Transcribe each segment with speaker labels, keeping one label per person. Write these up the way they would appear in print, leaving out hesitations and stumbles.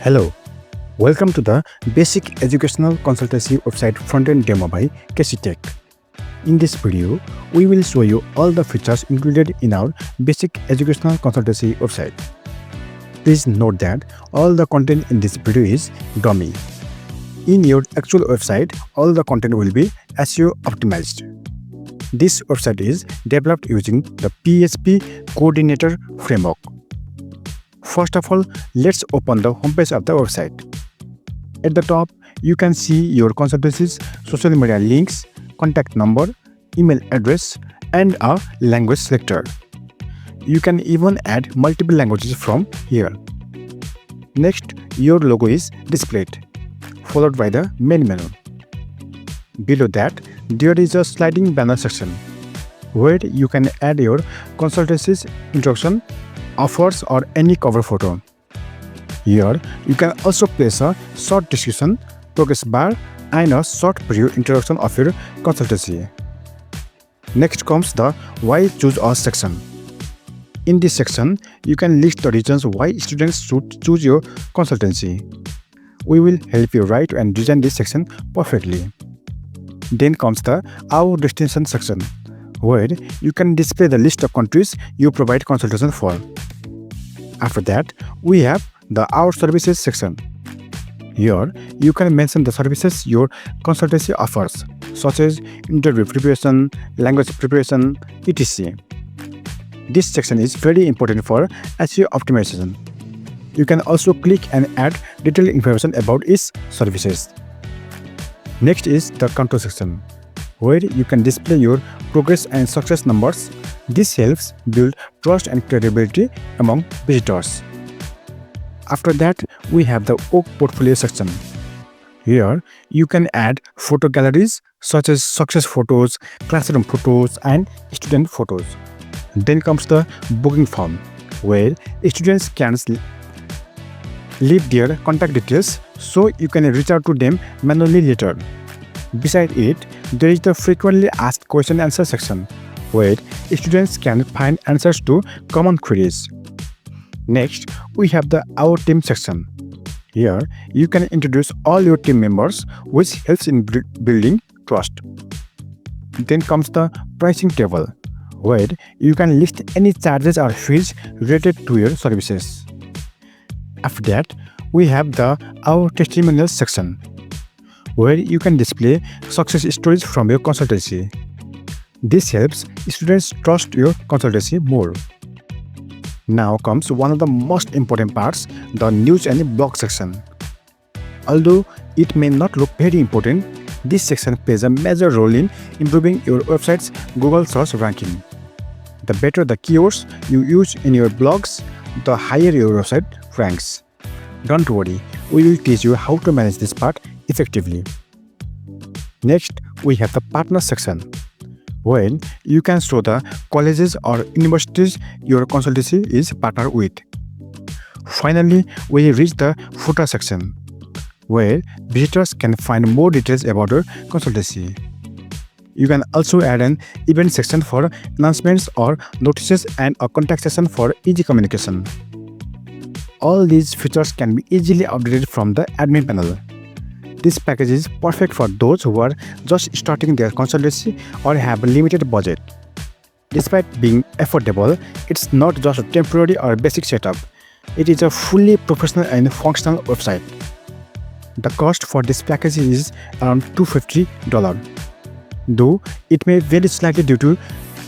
Speaker 1: Hello, welcome to the Basic Educational Consultancy website Frontend demo by Tech. In this video, we will show you all the features included in our Basic Educational Consultancy website. Please note that all the content in this video is dummy. In your actual website, all the content will be SEO optimized. This website is developed using the PHP Coordinator framework. First of all, let's open the homepage of the website. At the top, you can see your consultancy's social media links, contact number, email address, and a language selector. You can even add multiple languages from here. Next, your logo is displayed, followed by the main menu. Below that, there is a sliding banner section where you can add your consultancy's introduction, offers, or any cover photo. Here, you can also place a short description, progress bar, and a short preview introduction of your consultancy. Next comes the Why Choose Us section. In this section, you can list the reasons why students should choose your consultancy. We will help you write and design this section perfectly. Then comes the Our Destination section, where you can display the list of countries you provide consultation for. After that, we have the Our Services section. Here, you can mention the services your consultancy offers, such as interview preparation, language preparation, etc. This section is very important for SEO optimization. You can also click and add detailed information about its services. Next is the Control section, where you can display your progress and success numbers. This helps build trust and credibility among visitors. After that, we have the Oak Portfolio section. Here, you can add photo galleries such as success photos, classroom photos, and student photos. Then comes the Booking form, where students can leave their contact details so you can reach out to them manually later. Beside it, there is the Frequently Asked Question Answer section, where students can find answers to common queries. Next, we have the Our Team section. Here, you can introduce all your team members, which helps in building trust. Then comes the Pricing table, where you can list any charges or fees related to your services. After that, we have the Our Testimonials section, where you can display success stories from your consultancy. This helps students trust your consultancy more. Now comes one of the most important parts, the News and Blog section. Although it may not look very important, this section plays a major role in improving your website's Google search ranking. The better the keywords you use in your blogs, the higher your website ranks. Don't worry, we will teach you how to manage this part effectively. Next, we have the Partner section, where you can show the colleges or universities your consultancy is partnered with. Finally, we reach the Footer section, where visitors can find more details about your consultancy. You can also add an event section for announcements or notices and a contact section for easy communication. All these features can be easily updated from the admin panel. This package is perfect for those who are just starting their consultancy or have a limited budget. Despite being affordable, it's not just a temporary or basic setup. It is a fully professional and functional website. The cost for this package is around $250, though it may vary slightly due to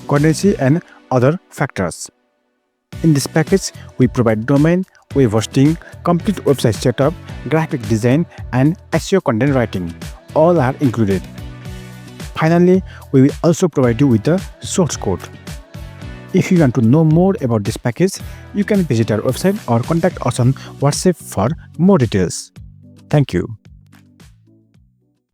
Speaker 1: currency and other factors. In this package, we provide domain, web hosting, complete website setup, graphic design, and SEO content writing. All are included. Finally, we will also provide you with the source code. If you want to know more about this package, you can visit our website or contact us on WhatsApp for more details. Thank you.